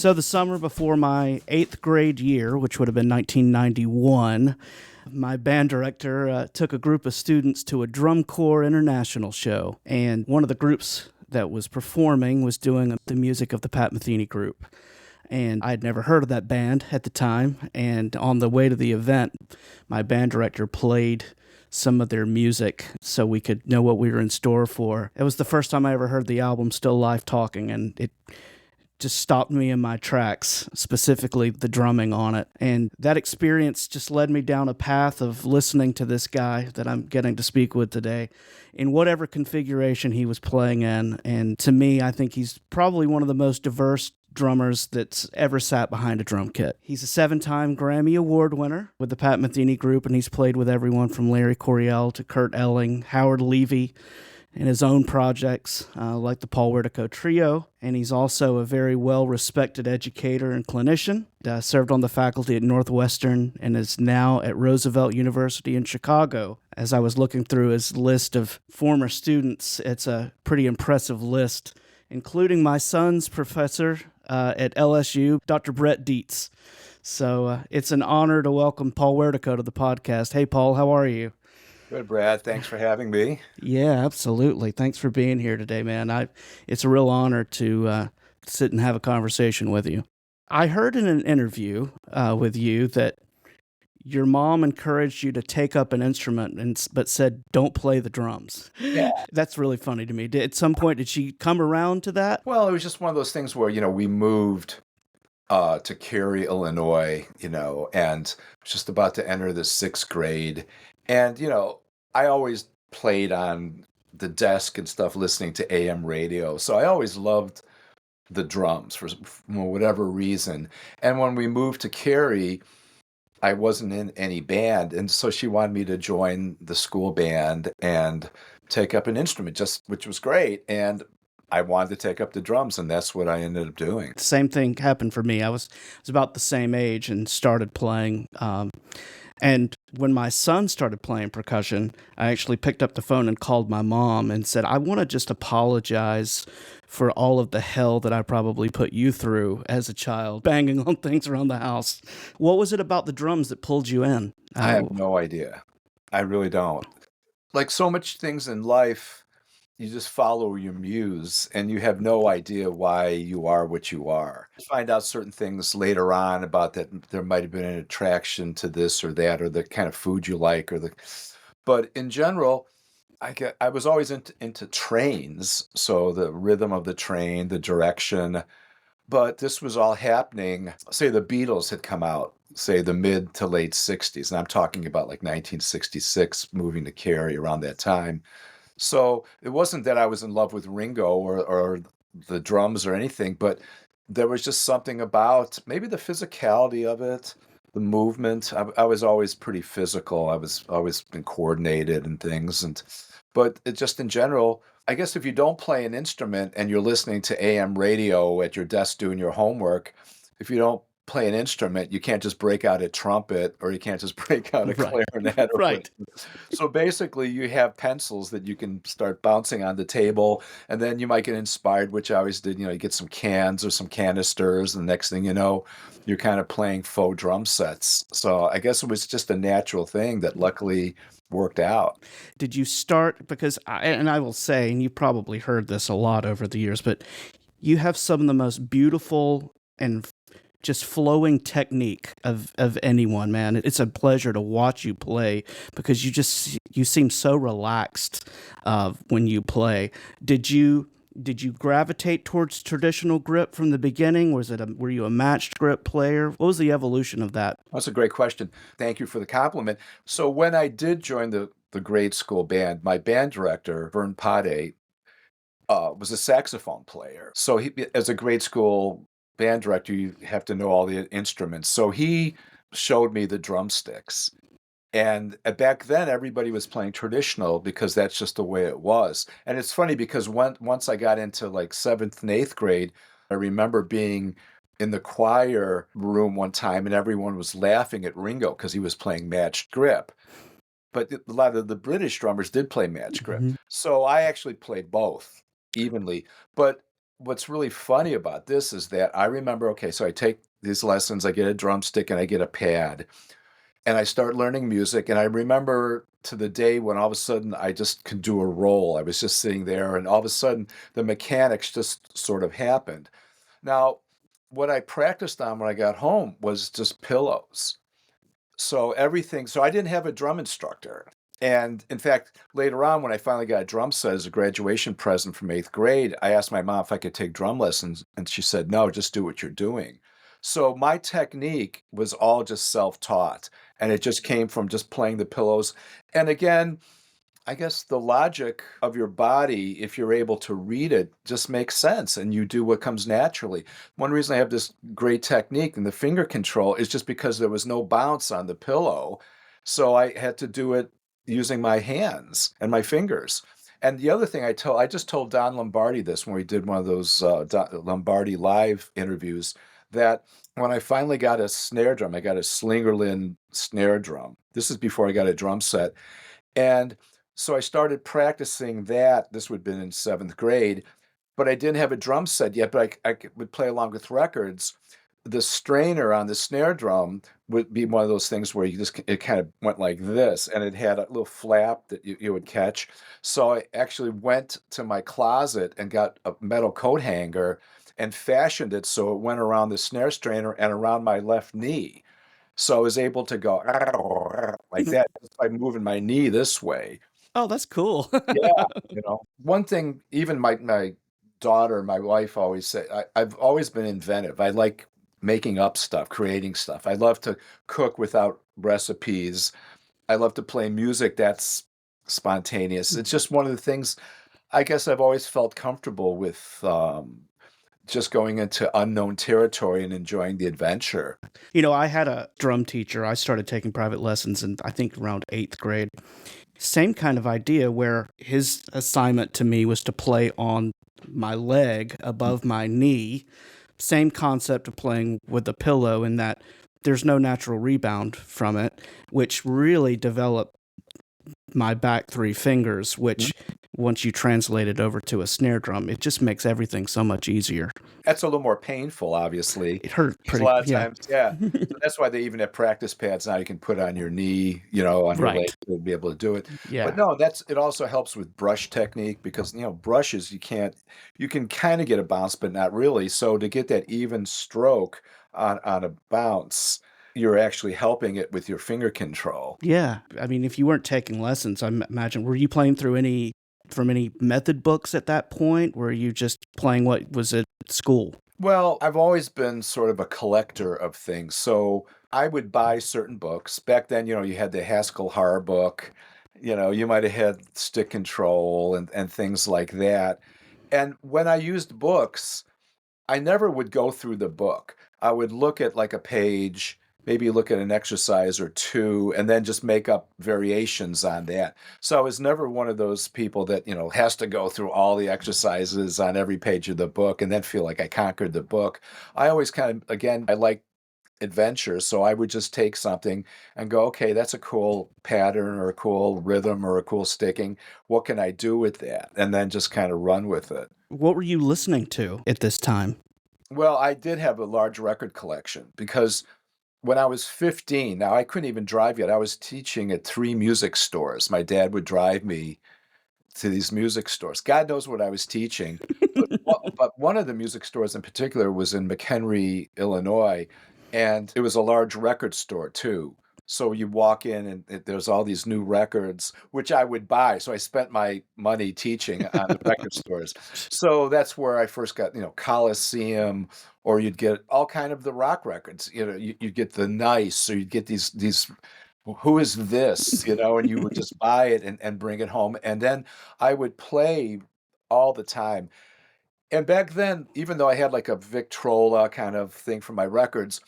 So the summer before my 8th grade year, which would have been 1991, my band director took a group of students to a drum corps international show. And one of the groups that was performing was doing the music of the Pat Metheny Group. And I'd never heard of that band at the time. And on the way to the event, my band director played some of their music so we could know what we were in store for. It was the first time I ever heard the album Still Life Talking, and it just stopped me in my tracks, specifically the drumming on it. And that experience just led me down a path of listening to this guy that I'm getting to speak with today in whatever configuration he was playing in. And to me, I think he's probably one of the most diverse drummers that's ever sat behind a drum kit. He's a 7-time Grammy Award winner with the Pat Metheny Group, and he's played with everyone from Larry Coryell to Kurt Elling, Howard Levy, and his own projects like the Paul Wertico Trio. And he's also a very well-respected educator and clinician. Served on the faculty at Northwestern and is now at Roosevelt University in Chicago. As I was looking through his list of former students, it's a pretty impressive list, including my son's professor at LSU, Dr. Brett Dietz. So it's an honor to welcome Paul Wertico to the podcast. Hey, Paul, how are you? Good, Brad. Thanks for having me. Yeah, absolutely. Thanks for being here today, man. It's a real honor to sit and have a conversation with you. I heard in an interview with you that your mom encouraged you to take up an instrument, but said, don't play the drums. Yeah. That's really funny to me. At some point, did she come around to that? Well, it was just one of those things where, we moved to Cary, Illinois, and just about to enter the 6th grade. And, I always played on the desk and stuff, listening to AM radio. So I always loved the drums for whatever reason. And when we moved to Cary, I wasn't in any band. And so she wanted me to join the school band and take up an instrument, which was great. And I wanted to take up the drums, and that's what I ended up doing. The same thing happened for me. I was about the same age and started playing. And when my son started playing percussion, I actually picked up the phone and called my mom and said, I want to just apologize for all of the hell that I probably put you through as a child, banging on things around the house. What was it about the drums that pulled you in? I have no idea. I really don't. Like so much things in life, you just follow your muse and you have no idea why you are what you are. You find out certain things later on about that there might have been an attraction to this or that, or the kind of food you like, but in general, I was always into trains. So the rhythm of the train, the direction, but this was all happening. Say the Beatles had come out, say the mid to late 60s. And I'm talking about like 1966, moving to Cary around that time. So it wasn't that I was in love with Ringo or the drums or anything, but there was just something about maybe the physicality of it, the movement. I was always pretty physical. I was always been coordinated and things. But it just in general, I guess if you don't play an instrument and you're listening to AM radio at your desk doing your homework, if you don't play an instrument, you can't just break out a trumpet or you can't just break out a clarinet. Right. So basically you have pencils that you can start bouncing on the table, and then you might get inspired, which I always did. You get some cans or some canisters, and the next thing you know, you're kind of playing faux drum sets. So I guess it was just a natural thing that luckily worked out. Did you start, because I will say, and you probably heard this a lot over the years, but you have some of the most beautiful and just flowing technique of anyone, man. It's a pleasure to watch you play because you seem so relaxed when you play. Did you gravitate towards traditional grip from the beginning? Were you a matched grip player? What was the evolution of that? That's a great question. Thank you for the compliment. So when I did join the grade school band, my band director, Vern Pade, was a saxophone player. So he, as a grade school band director, you have to know all the instruments. So he showed me the drumsticks. And back then, everybody was playing traditional because that's just the way it was. And it's funny because once I got into like 7th and 8th grade, I remember being in the choir room one time and everyone was laughing at Ringo because he was playing matched grip. But a lot of the British drummers did play matched grip. Mm-hmm. So I actually played both evenly. But what's really funny about this is that I remember, okay, so I take these lessons, I get a drumstick and I get a pad, and I start learning music. And I remember to the day when all of a sudden I just could do a roll. I was just sitting there, and all of a sudden the mechanics just sort of happened. Now, what I practiced on when I got home was just pillows. So everything, so I didn't have a drum instructor. And in fact, later on, when I finally got a drum set as a graduation present from eighth grade, I asked my mom if I could take drum lessons, and she said, no, just do what you're doing. So my technique was all just self-taught, and it just came from just playing the pillows. And again, I guess the logic of your body, if you're able to read it, just makes sense and you do what comes naturally. One reason I have this great technique in the finger control is just because there was no bounce on the pillow. So I had to do it using my hands and my fingers. And the other thing I just told Don Lombardi this when we did one of those Lombardi live interviews, that when I finally got a snare drum, I got a Slingerland snare drum. This is before I got a drum set. And so I started practicing that. This would have been in seventh grade, but I didn't have a drum set yet, but would play along with records. The strainer on the snare drum would be one of those things where it kind of went like this, and it had a little flap that you would catch. So I actually went to my closet and got a metal coat hanger and fashioned it so it went around the snare strainer and around my left knee. So I was able to go like that just by moving my knee this way. Oh, that's cool. Yeah, one thing, even my daughter, my wife always say, I've always been inventive. I like making up stuff, creating stuff. I love to cook without recipes. I love to play music that's spontaneous. It's just one of the things I guess I've always felt comfortable with, just going into unknown territory and enjoying the adventure. I had a drum teacher. I started taking private lessons in, I think, around eighth grade. Same kind of idea where his assignment to me was to play on my leg above my knee. Same concept of playing with a pillow in that there's no natural rebound from it, which really developed my back three fingers, which once you translate it over to a snare drum, it just makes everything so much easier. That's a little more painful, obviously. It hurt Because a pretty, lot of yeah. times, yeah. So that's why they even have practice pads now you can put on your knee, on your leg Right. to be able to do it. But Yeah. no, it also helps with brush technique because, brushes you can kind of get a bounce, but not really. So to get that even stroke on a bounce, you're actually helping it with your finger control. Yeah. I mean, if you weren't taking lessons, imagine, were you playing from any method books at that point? Were you just playing what was at school? Well, I've always been sort of a collector of things. So I would buy certain books. Back then, you had the Haskell Horror book, you might have had Stick Control and things like that. And when I used books, I never would go through the book. I would look at like a page, maybe look at an exercise or two, and then just make up variations on that. So I was never one of those people that, has to go through all the exercises on every page of the book and then feel like I conquered the book. I always kind of, again, I like adventure. So I would just take something and go, okay, that's a cool pattern or a cool rhythm or a cool sticking. What can I do with that? And then just kind of run with it. What were you listening to at this time? Well, I did have a large record collection because when I was 15, now I couldn't even drive yet. I was teaching at 3 music stores. My dad would drive me to these music stores. God knows what I was teaching. But one of the music stores in particular was in McHenry, Illinois, and it was a large record store too. So you walk in and there's all these new records, which I would buy. So I spent my money teaching on the record stores. So that's where I first got, Coliseum, or you'd get all kind of the rock records. You get the Nice, or you'd get these who is this, and you would just buy it and bring it home. And then I would play all the time. And back then, even though I had like a Victrola kind of thing for my records,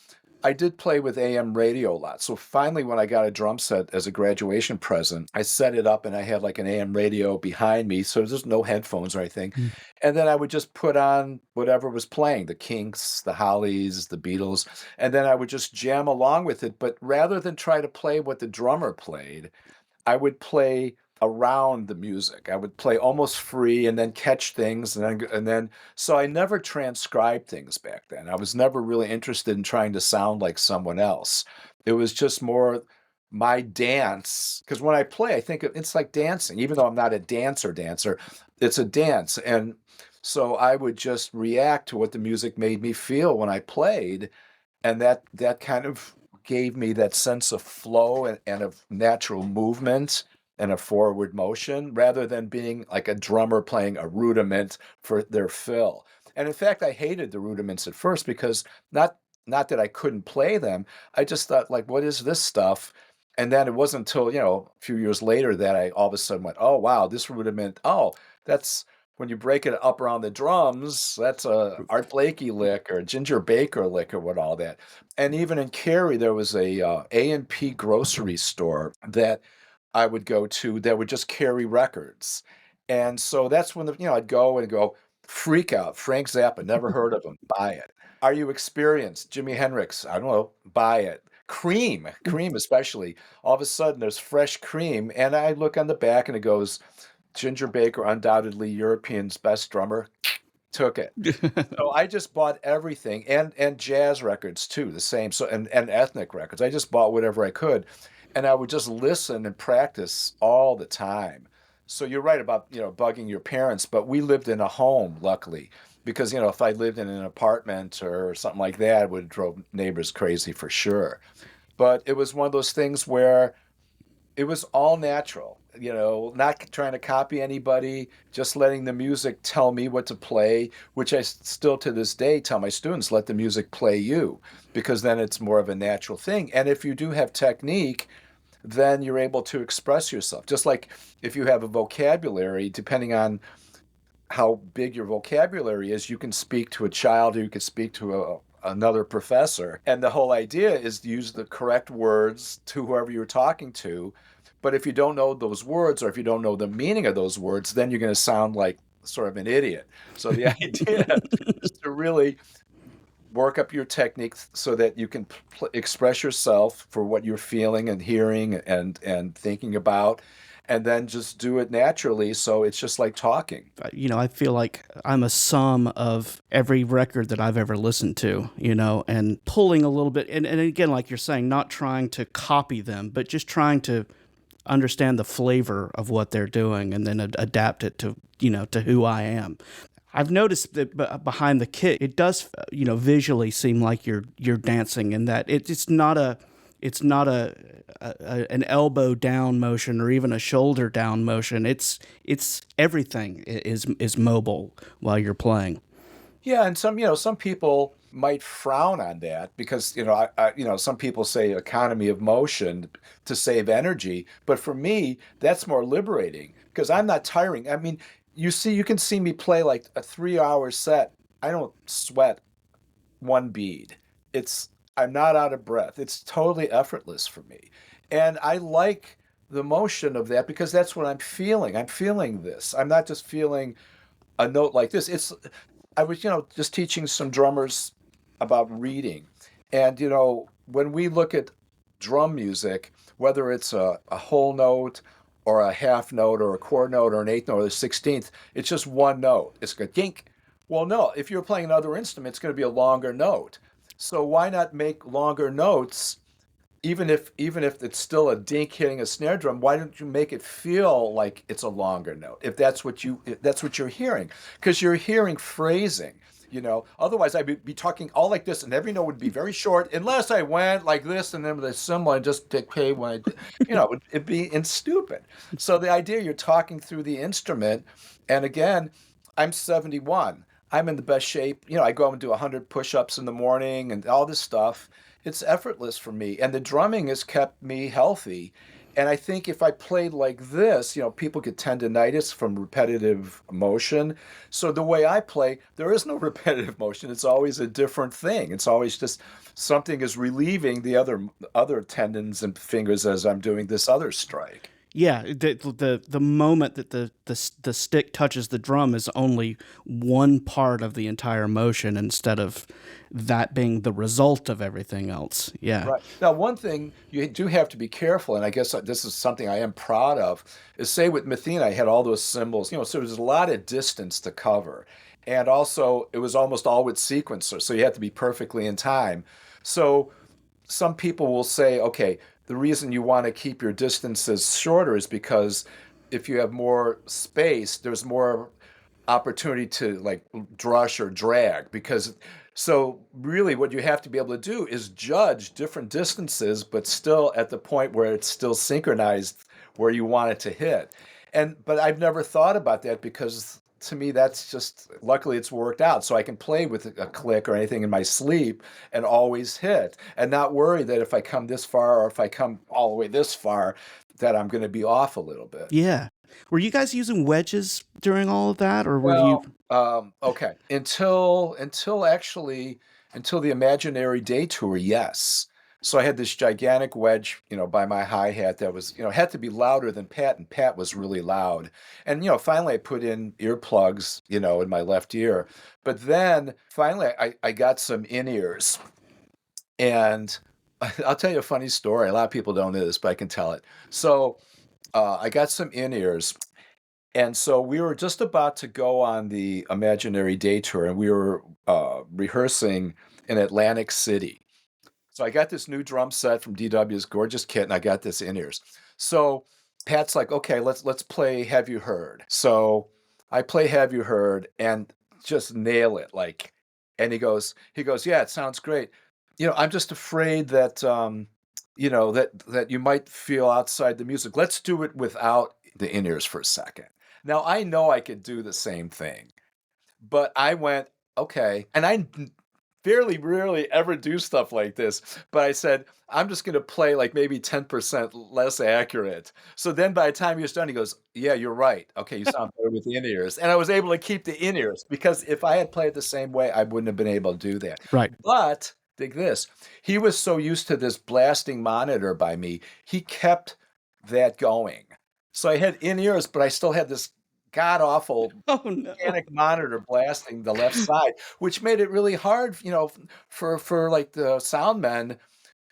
I did play with AM radio a lot. So finally, when I got a drum set as a graduation present, I set it up and I had like an AM radio behind me. So there's no headphones or anything. Mm. And then I would just put on whatever was playing, the Kinks, the Hollies, the Beatles. And then I would just jam along with it. But rather than try to play what the drummer played, I would play around the music. I would play almost free and then catch things and then so I never transcribed things back then. I was never really interested in trying to sound like someone else. It was just more my dance because when I play, I think it's like dancing, even though I'm not a dancer, it's a dance. And so I would just react to what the music made me feel when I played, and that kind of gave me that sense of flow and of natural movement and a forward motion rather than being like a drummer playing a rudiment for their fill. And in fact, I hated the rudiments at first because not that I couldn't play them, I just thought like, what is this stuff? And then it wasn't until, a few years later that I all of a sudden went, oh wow, this rudiment, oh, that's when you break it up around the drums, that's a Art Blakey lick or a Ginger Baker lick or what all that. And even in Cary, there was A&P grocery store that I would go to that would just carry records. And so that's when I'd go and go, freak out, Frank Zappa, never heard of him, buy it. Are you experienced? Jimi Hendrix, I don't know, buy it. Cream especially. All of a sudden there's fresh Cream, and I look on the back and it goes, Ginger Baker, undoubtedly European's best drummer, took it. So I just bought everything and jazz records too, the same. So and ethnic records. I just bought whatever I could, and I would just listen and practice all the time. So you're right about, bugging your parents, but we lived in a home, luckily, because, if I lived in an apartment or something like that, it would drove neighbors crazy for sure. But it was one of those things where it was all natural, not trying to copy anybody, just letting the music tell me what to play, which I still to this day tell my students, let the music play you, because then it's more of a natural thing. And if you do have technique, then you're able to express yourself. Just like if you have a vocabulary, depending on how big your vocabulary is, you can speak to a child or you can speak to another professor. And the whole idea is to use the correct words to whoever you're talking to. But if you don't know those words or if you don't know the meaning of those words, then you're going to sound like sort of an idiot. So the idea is to really work up your technique so that you can express yourself for what you're feeling and hearing and thinking about, and then just do it naturally. So it's just like talking. I feel like I'm a sum of every record that I've ever listened to, and pulling a little bit. And again, like you're saying, not trying to copy them, but just trying to understand the flavor of what they're doing and then adapt it to, to who I am. I've noticed that behind the kit, it does, visually seem like you're dancing, and that it's not an elbow down motion or even a shoulder down motion. It's everything is mobile while you're playing. Yeah, and some people might frown on that because some people say economy of motion to save energy, but for me that's more liberating because I'm not tiring. I mean, you can see me play like a 3-hour set. I don't sweat one bead. I'm not out of breath. It's totally effortless for me. And I like the motion of that because that's what I'm feeling. I'm feeling this. I'm not just feeling a note like this. I was, just teaching some drummers about reading. And, when we look at drum music, whether it's a whole note or a half note or a chord note or an eighth note or a 16th, it's just one note. It's a dink. Well, no, if you're playing another instrument, it's going to be a longer note. So why not make longer notes, even if it's still a dink hitting a snare drum? Why don't you make it feel like it's a longer note if that's what you're hearing? Because you're hearing phrasing. Otherwise I'd be talking all like this, and every note would be very short, unless I went like this, and then with a cymbal and just dictate when I did, it'd be stupid. So the idea you're talking through the instrument, and again, I'm 71. I'm in the best shape. I go and do 100 push-ups in the morning and all this stuff. It's effortless for me, and the drumming has kept me healthy. And I think if I played like this, people get tendinitis from repetitive motion. So the way I play, there is no repetitive motion. It's always a different thing. It's always just something is relieving the other tendons and fingers as I'm doing this other strike. Yeah, the moment that the stick touches the drum is only one part of the entire motion instead of that being the result of everything else. Yeah. Right. Now, one thing you do have to be careful, and I guess this is something I am proud of, is say with Metheny, I had all those cymbals, so there's a lot of distance to cover. And also, it was almost all with sequencers, so you have to be perfectly in time. So some people will say, okay, the reason you want to keep your distances shorter is because if you have more space, there's more opportunity to like drush or drag because so really what you have to be able to do is judge different distances but still at the point where it's still synchronized where you want it to hit. And but I've never thought about that because to me that's just luckily it's worked out so I can play with a click or anything in my sleep and always hit and not worry that if I come this far or if I come all the way this far that I'm going to be off a little bit. Yeah. Were you guys using wedges during all of that, or were you? Well, okay. Until the Imaginary Day tour, yes. So I had this gigantic wedge, by my hi-hat that was, had to be louder than Pat, and Pat was really loud. And, finally I put in earplugs, in my left ear. But then finally I got some in-ears. And I'll tell you a funny story. A lot of people don't know this, but I can tell it. So I got some in-ears. And so we were just about to go on the Imaginary Day tour, and we were rehearsing in Atlantic City. So I got this new drum set from DW's gorgeous kit, and I got this in-ears. So Pat's like, "Okay, let's play Have You Heard?" So I play Have You Heard and just nail it, like. And he goes, "Yeah, it sounds great. I'm just afraid that that you might feel outside the music. Let's do it without the in-ears for a second." Now I know I could do the same thing, but I went, okay. And I fairly rarely ever do stuff like this, but I said, I'm just going to play like maybe 10% less accurate. So then by the time he was done, he goes, yeah, you're right. Okay, you sound better with the in-ears. And I was able to keep the in-ears because if I had played the same way, I wouldn't have been able to do that. Right. But dig this, he was so used to this blasting monitor by me, he kept that going. So I had in-ears, but I still had this god-awful Oh no. gigantic monitor blasting the left side, which made it really hard, for like the sound men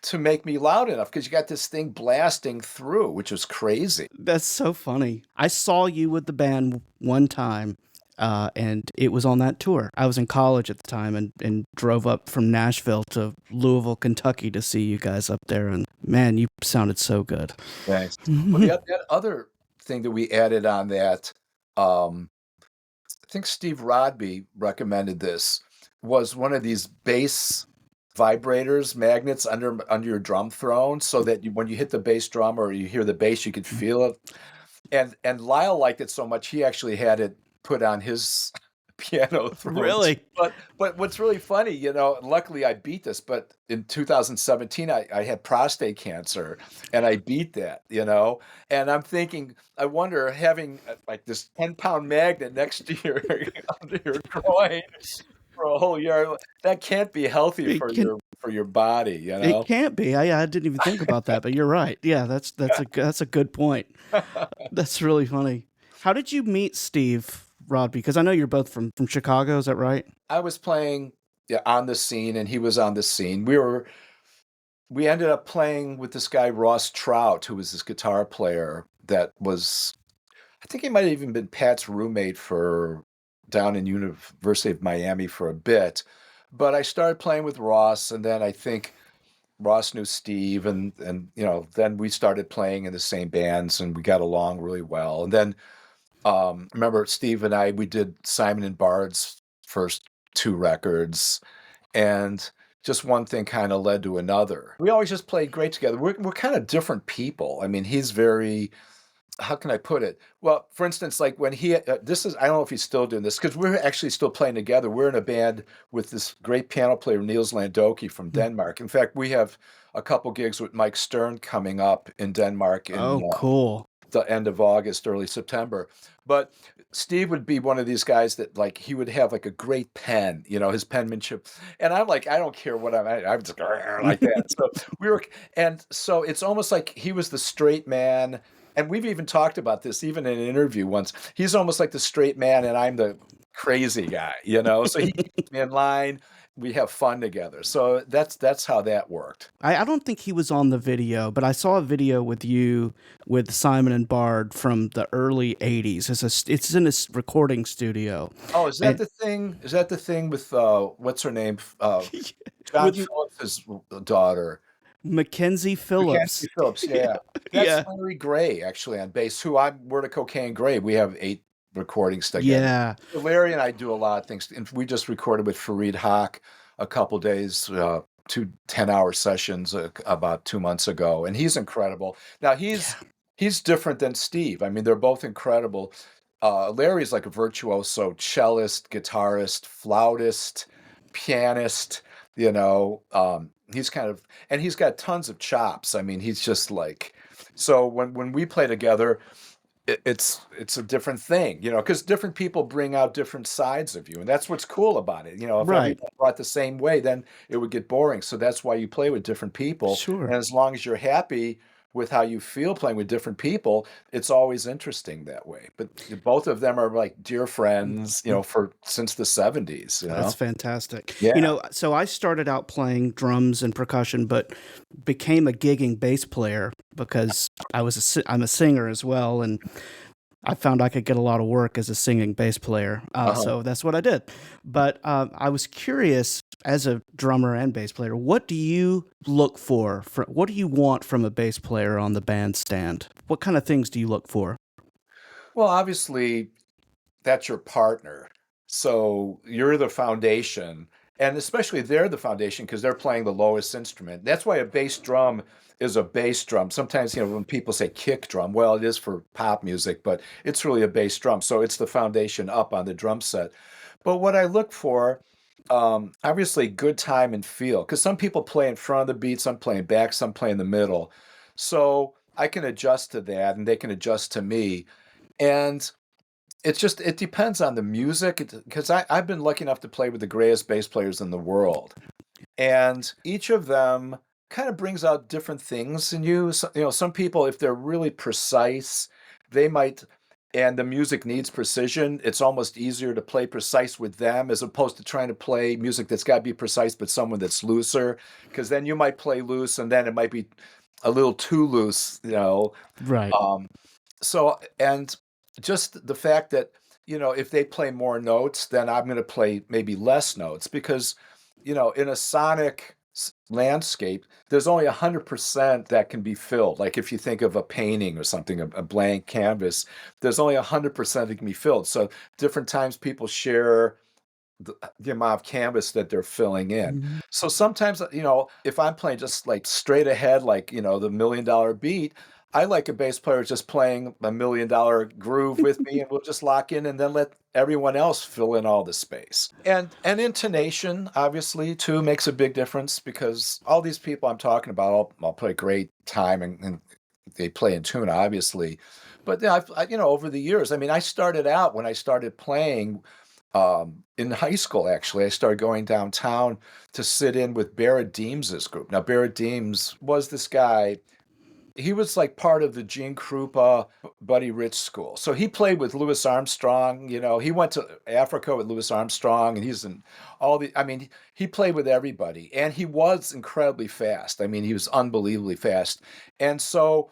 to make me loud enough because you got this thing blasting through, which was crazy. That's so funny. I saw you with the band one time, and it was on that tour. I was in college at the time and drove up from Nashville to Louisville, Kentucky to see you guys up there. And man, you sounded so good. Thanks. Well, that other thing that we added on that, I think Steve Rodby recommended this, was one of these bass vibrators, magnets under your drum throne, so that when you hit the bass drum or you hear the bass, you could feel it. And Lyle liked it so much, he actually had it put on his piano throne. Really? But what's really funny, luckily I beat this, but in 2017 I had prostate cancer and I beat that, and I'm thinking, I wonder having like this 10-pound magnet next to your under your groin for a whole year, that can't be healthy It can. for your body, It can't be. I didn't even think about that, but you're right. Yeah, that's a good point. That's really funny. How did you meet Steve Rodby? Because I know you're both from Chicago. Is that right? I was playing, yeah, on the scene and he was on the scene. We ended up playing with this guy, Ross Trout, who was this guitar player that was, I think he might have even been Pat's roommate for down in University of Miami for a bit. But I started playing with Ross, and then I think Ross knew Steve, and then we started playing in the same bands, and we got along really well. And then remember Steve and we did Simon and Bard's first two records, and just one thing kind of led to another. We always just played great together. We're kind of different people. I mean, he's very, how can I put it? Well, for instance, like when I don't know if he's still doing this because we're actually still playing together. We're in a band with this great piano player, Niels Landoki from Denmark. In fact, we have a couple gigs with Mike Stern coming up in Denmark in Cool. the end of August, early September. But Steve would be one of these guys that like he would have like a great pen, his penmanship. And I'm like, I don't care what I'm just like that. So and so it's almost like he was the straight man And we've even talked about this even in an interview once. He's almost like the straight man and I'm the crazy guy, you know? So he keeps me in line. We have fun together. So that's how that worked. I don't think he was on the video, but I saw a video with you with Simon and Bard from the early '80s. It's in a recording studio, Oh, is that and the thing? Is that the thing with what's her name? John with Phillips's daughter. Mackenzie Mackenzie Phillips. Phillips, yeah. That's Yeah, Larry Gray actually on bass, who I'm Wertico and Gray. We have 8 recordings together. yeah, So Larry and I do a lot of things. And we just recorded with Fareed Haq a couple days, 2 10-hour sessions about 2 months ago, and he's incredible. Now yeah, he's different than Steve. I mean, they're both incredible. Larry's like a virtuoso cellist, guitarist, flautist, pianist, you know. He's kind of and he's got tons of chops. I mean, he's just like so when we play together, it's a different thing, you know, because different people bring out different sides of you, and that's what's cool about it. You know, if right, everyone brought the same way, then it would get boring. So that's why you play with different people, sure. and as long as you're happy with how you feel playing with different people, it's always interesting that way. But both of them are like dear friends, you know, for since the '70s. You That's know, fantastic. You yeah. know, so I started out playing drums and percussion, but became a gigging bass player because I'm a singer as well, and I found I could get a lot of work as a singing bass player. Uh-huh. So that's what I did. But I was curious, as a drummer and bass player, what do you look for? What do you want from a bass player on the bandstand? What kind of things do you look for? Well, obviously, that's your partner. So you're the foundation. And especially they're the foundation because they're playing the lowest instrument. That's why a bass drum is a bass drum. Sometimes, you know, when people say kick drum, well, it is for pop music, but it's really a bass drum. So it's the foundation up on the drum set. But what I look for, obviously, good time and feel, because some people play in front of the beat, some play in back, some play in the middle. So I can adjust to that and they can adjust to me. And it depends on the music because I've been lucky enough to play with the greatest bass players in the world, and each of them kind of brings out different things in you. So, you know, some people, if they're really precise, they might, and the music needs precision. It's almost easier to play precise with them as opposed to trying to play music that's got to be precise, but someone that's looser, because then you might play loose, and then it might be a little too loose, you know. Right. Um, so and just the fact that, you know, if they play more notes, then I'm going to play maybe less notes because, you know, in a sonic landscape, there's only 100% that can be filled. Like if you think of a painting or something, a blank canvas, there's only 100% that can be filled. So different times people share the amount of canvas that they're filling in. Mhm. So sometimes, you know, if I'm playing just like straight ahead, like, you know, the $1 million beat, I like a bass player just playing $1 million groove with me and we'll just lock in and then let everyone else fill in all the space. And intonation, obviously, too, makes a big difference because all these people I'm talking about, I'll play great time and they play in tune, obviously. But yeah, you know, over the years, I mean, I started out when I started playing in high school, actually, I started going downtown to sit in with Barrett Deems's group. Now, Barrett Deems was this guy. He was like part of the Gene Krupa, Buddy Rich school. So he played with Louis Armstrong. You know, he went to Africa with Louis Armstrong, and he's in all the. I mean, he played with everybody, and he was incredibly fast. I mean, he was unbelievably fast. And so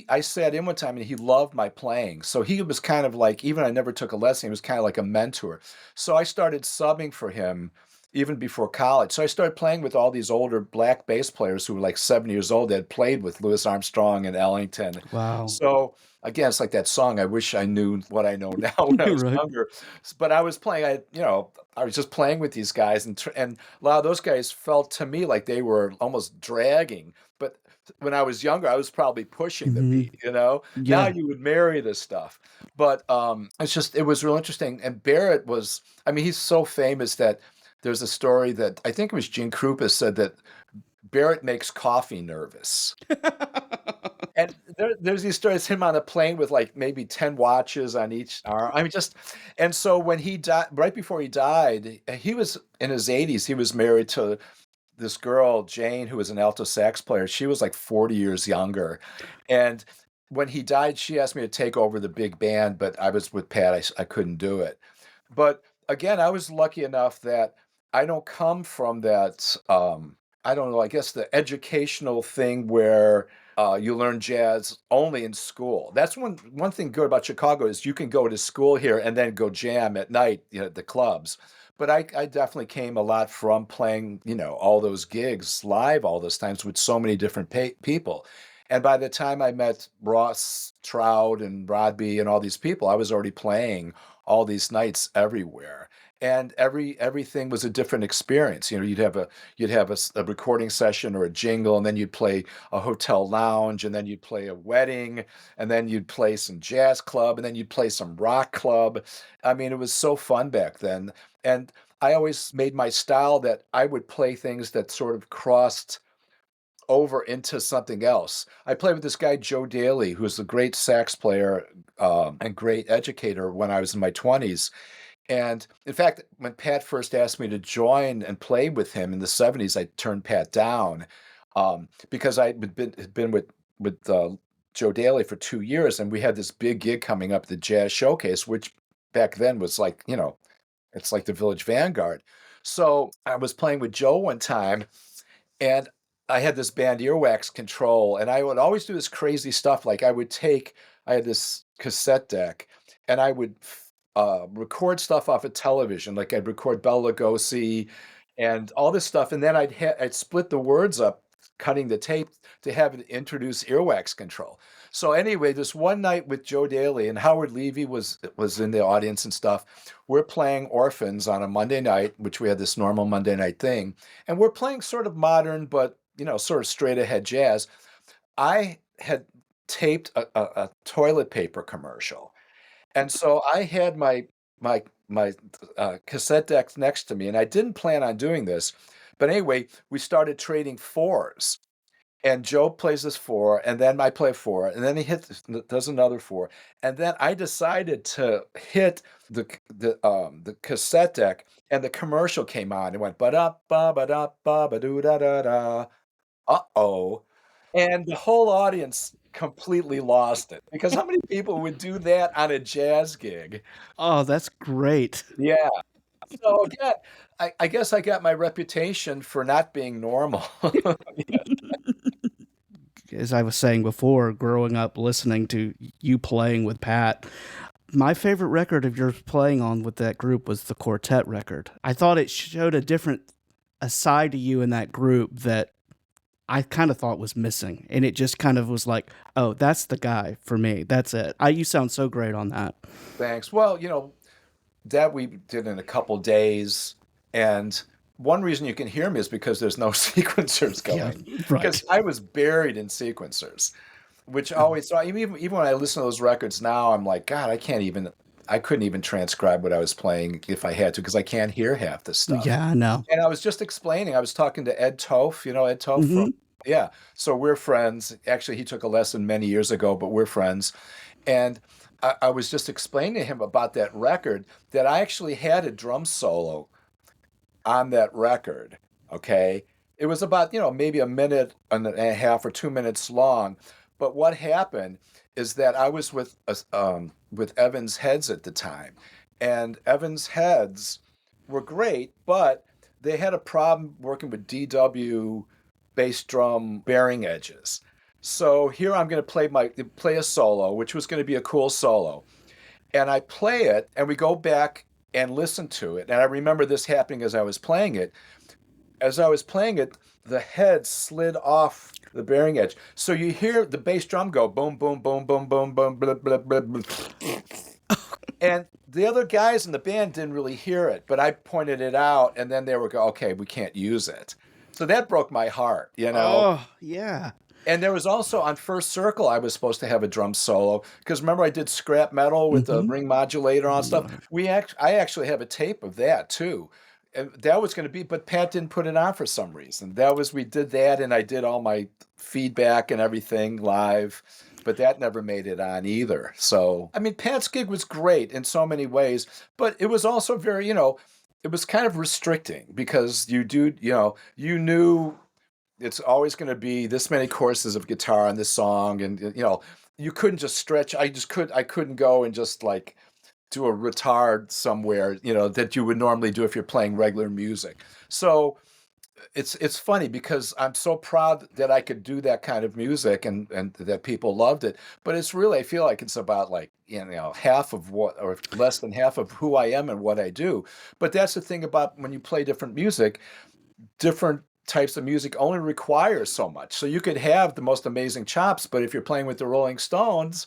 I sat in one time, and he loved my playing. So he was kind of like, even I never took a lesson. He was kind of like a mentor. So I started subbing for him even before college. So I started playing with all these older black bass players who were like 7 years old that had played with Louis Armstrong and Ellington. Wow. So again, it's like that song, I wish I knew what I know now when I was Right. younger. But I was playing, you know, I was just playing with these guys and a lot of those guys felt to me like they were almost dragging. But when I was younger, I was probably pushing the Hmm. beat, you know. Now Yeah. you would marry this stuff. But it was real interesting. And Barrett was, I mean, he's so famous that there's a story that I think it was Gene Krupa said that Barrett makes coffee nervous. And there's these stories him on a plane with like maybe 10 watches on each arm. I mean, just and so when he died, right before he died, he was in his 80s. He was married to this girl, Jane, who was an alto sax player. She was like 40 years younger. And when he died, she asked me to take over the big band, but I was with Pat. I couldn't do it. But again, I was lucky enough that I don't come from that, I don't know, I guess the educational thing where you learn jazz only in school. That's one thing good about Chicago is you can go to school here and then go jam at night, at the clubs. But I definitely came a lot from playing, all those gigs live all those times with so many different people. And by the time I met Ross Trout and Rodby and all these people, I was already playing all these nights everywhere. And everything was a different experience. You'd have a recording session or a jingle, and then you'd play a hotel lounge, and then you'd play a wedding, and then you'd play some jazz club, and then you'd play some rock club. I mean, it was so fun back then. And I always made my style that I would play things that sort of crossed over into something else. I played with this guy, Joe Daly, who was a great sax player and great educator when I was in my 20s. And in fact, when Pat first asked me to join and play with him in the 70s, I turned Pat down because I had been with Joe Daly for 2 years, and we had this big gig coming up, the Jazz Showcase, which back then was like, it's like the Village Vanguard. So I was playing with Joe one time, and I had this band Earwax Control, and I would always do this crazy stuff. Like I had this cassette deck, and I would record stuff off of television. Like I'd record Bela Lugosi and all this stuff, and then I'd split the words up, cutting the tape to have it introduce Earwax Control. So anyway, this one night with Joe Daly and Howard Levy was in the audience and stuff. We're playing Orphans on a Monday night, which we had this normal Monday night thing, and we're playing sort of modern, but sort of straight ahead jazz. I had taped a toilet paper commercial, and so I had my cassette deck next to me, and I didn't plan on doing this, but anyway, we started trading fours. And Joe plays this four, and then I play four, and then does another four, and then I decided to hit the cassette deck, and the commercial came on. It went ba da ba ba da ba ba doo da da da. Uh-oh. And the whole audience completely lost it, because how many people would do that on a jazz gig? Oh, that's great. Yeah. So again, I guess I got my reputation for not being normal. As I was saying before, growing up listening to you playing with Pat, my favorite record of yours playing on with that group was the quartet record. I thought it showed a side to you in that group that I kind of thought was missing. And it just kind of was like, oh, that's the guy for me. That's it. You sound so great on that. Thanks. Well, that we did in a couple days, and one reason you can hear me is because there's no sequencers going. Yeah, right. Because I was buried in sequencers, which always, so even when I listen to those records now, I'm like, God, I couldn't even transcribe what I was playing if I had to, because I can't hear half this stuff. Yeah, I know. And I was just explaining, I was talking to Ed Toth, Ed Toth from, yeah. So we're friends. Actually, he took a lesson many years ago, but we're friends. And I was just explaining to him about that record, that I actually had a drum solo on that record. Okay. It was about, maybe a minute and a half or 2 minutes long. But what happened is that I was with Evans Heads at the time, and Evans Heads were great, but they had a problem working with DW bass drum bearing edges. So here I'm going to play a solo, which was going to be a cool solo. And I play it, and we go back and listen to it. And I remember this happening as I was playing it. As I was playing it, the head slid off the bearing edge. So you hear the bass drum go boom, boom, boom, boom, boom, boom, blah, blah, blah, blah. And the other guys in the band didn't really hear it, but I pointed it out, and then they were go, okay, we can't use it. So that broke my heart, Oh, yeah. And there was also on First Circle, I was supposed to have a drum solo, because remember I did scrap metal with the ring modulator on stuff. I actually have a tape of that too. And that was going to be, but Pat didn't put it on for some reason. We did that, and I did all my feedback and everything live, but that never made it on either. So, I mean, Pat's gig was great in so many ways, but it was also very, it was kind of restricting, because you knew it's always going to be this many courses of guitar on this song, and you couldn't just stretch. I couldn't go and just like do a retard somewhere, that you would normally do if you're playing regular music. So it's funny because I'm so proud that I could do that kind of music, and that people loved it. But it's really, I feel like it's about like, half of what, or less than half of who I am and what I do. But that's the thing about when you play different music, different types of music only require so much. So you could have the most amazing chops, but if you're playing with the Rolling Stones,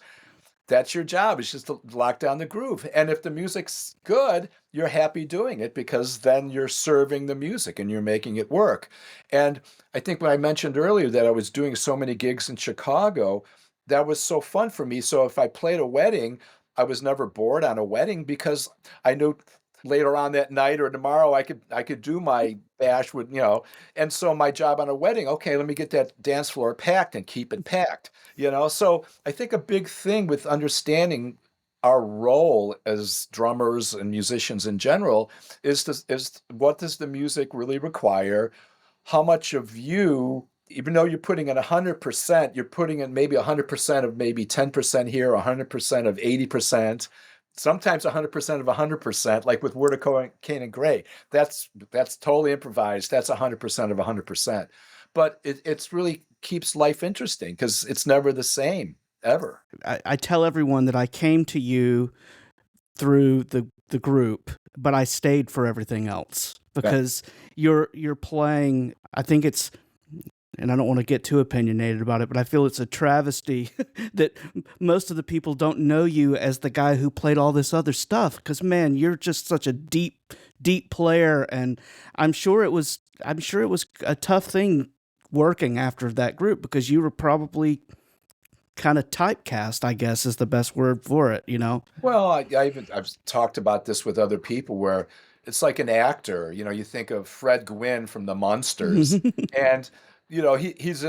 that's your job. It's just to lock down the groove. And if the music's good, you're happy doing it because then you're serving the music and you're making it work. And I think when I mentioned earlier that I was doing so many gigs in Chicago, that was so fun for me. So if I played a wedding, I was never bored on a wedding because I knew later on that night or tomorrow I could do my bash with, and so my job on a wedding, okay, let me get that dance floor packed and keep it packed. So I think a big thing with understanding our role as drummers and musicians in general is what does the music really require? How much of you, even though you're putting in 100%, you're putting in maybe 100% of maybe 10% here, 100% of 80%, sometimes 100% of 100%, like with Wertico and Kane and Gray. That's totally improvised. That's 100% of 100%. But it's really keeps life interesting because it's never the same ever. I tell everyone that I came to you through the group, but I stayed for everything else because you're playing. I think it's, and I don't want to get too opinionated about it, but I feel it's a travesty that most of the people don't know you as the guy who played all this other stuff. Because man, you're just such a deep player, and I'm sure it was a tough thing working after that group because you were probably kind of typecast, I guess is the best word for it, Well, I've talked about this with other people where it's like an actor. You think of Fred Gwynne from the Munsters, and he's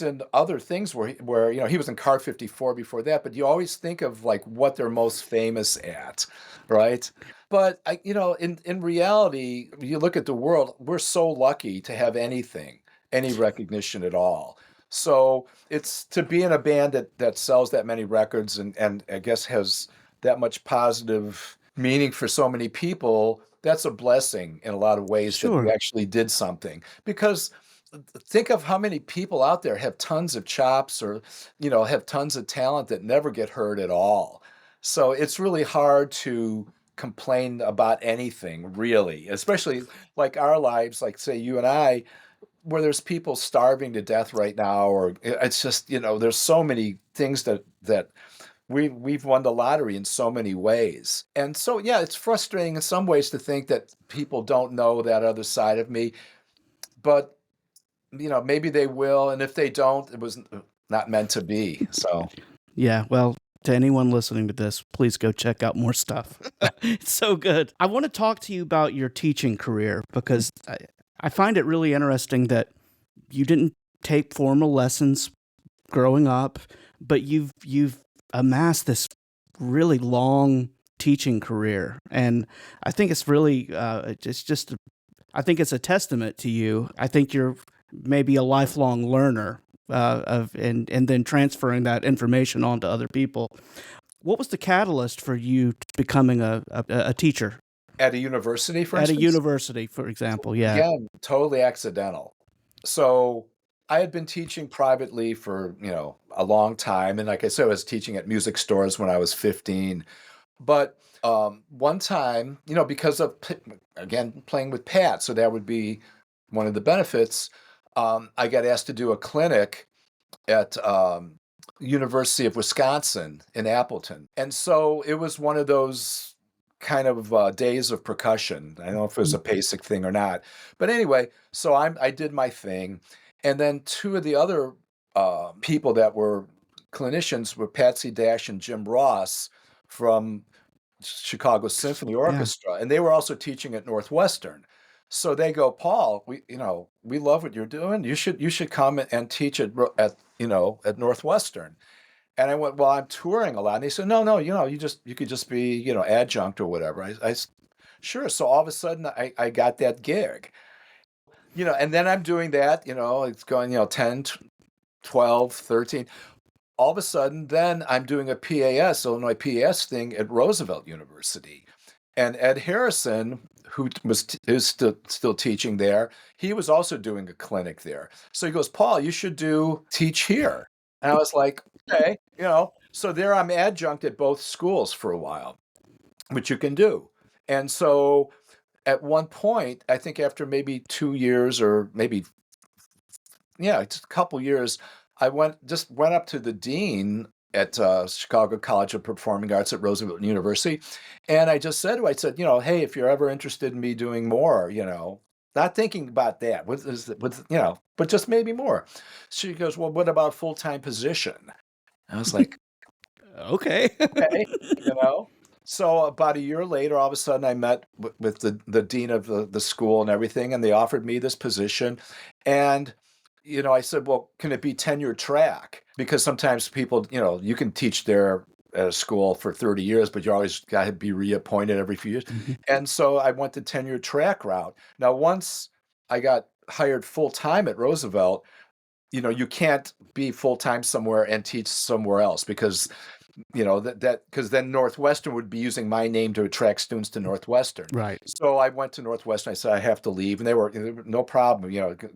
in other things where he was in Car 54 before that. But you always think of like what they're most famous at, right? But in reality, you look at the world, we're so lucky to have any recognition at all. So it's to be in a band that sells that many records and I guess has that much positive meaning for so many people. That's a blessing in a lot of ways that we Sure. actually did something. Because think of how many people out there have tons of chops or, have tons of talent that never get heard at all. So it's really hard to complain about anything, really, especially like our lives, like say you and I, where there's people starving to death right now, or it's just, there's so many things that we've won the lottery in so many ways. And so, yeah, it's frustrating in some ways to think that people don't know that other side of me, but maybe they will. And if they don't, it was not meant to be. So, Yeah, well, to anyone listening to this, please go check out more stuff. It's so good. I want to talk to you about your teaching career because I find it really interesting that you didn't take formal lessons growing up, but you've amassed this really long teaching career, and I think it's really I think it's a testament to you. I think you're maybe a lifelong learner and then transferring that information on to other people. What was the catalyst for you becoming a teacher at a university, for at a instance, university, for example? Yeah. again, totally accidental. So I had been teaching privately for, a long time. And like I said, I was teaching at music stores when I was 15. But one time, because of, again, playing with Pat, so that would be one of the benefits, I got asked to do a clinic at University of Wisconsin in Appleton. And so it was one of those kind of days of percussion. I don't know if it was a basic thing or not. But anyway, so I did my thing. And then two of the other people that were clinicians were Patsy Dash and Jim Ross from Chicago Symphony Yeah. Orchestra, and they were also teaching at Northwestern. So they go, Paul, we love what you're doing. You should come and teach at Northwestern. And I went, well, I'm touring a lot. And they said, no, you could just be, adjunct or whatever. Sure. So all of a sudden I got that gig. And then I'm doing that, it's going, 10, 12, 13. All of a sudden, then I'm doing a PAS, Illinois PAS thing at Roosevelt University. And Ed Harrison, who is still teaching there, he was also doing a clinic there. So he goes, Paul, you should teach here. And I was like, okay, So there I'm adjunct at both schools for a while, which you can do. And so at one point, I think after maybe 2 years or maybe, yeah, just a couple years, I went up to the dean at Chicago College of Performing Arts at Roosevelt University, and I just said to her, I said, hey, if you're ever interested in me doing more, not thinking about that, but just maybe more. She goes, well, what about a full-time position? I was like, Okay. okay, you know. So about a year later, all of a sudden, I met with the dean of the school and everything, and they offered me this position. And I said, well, can it be tenure track? Because sometimes people, you can teach there at a school for 30 years, but you always got to be reappointed every few years. Mhm. And so I went the tenure track route. Now, once I got hired full time at Roosevelt, you can't be full time somewhere and teach somewhere else because that because then Northwestern would be using my name to attract students to Northwestern. Right. So I went to Northwestern. I said I have to leave, and they were no problem.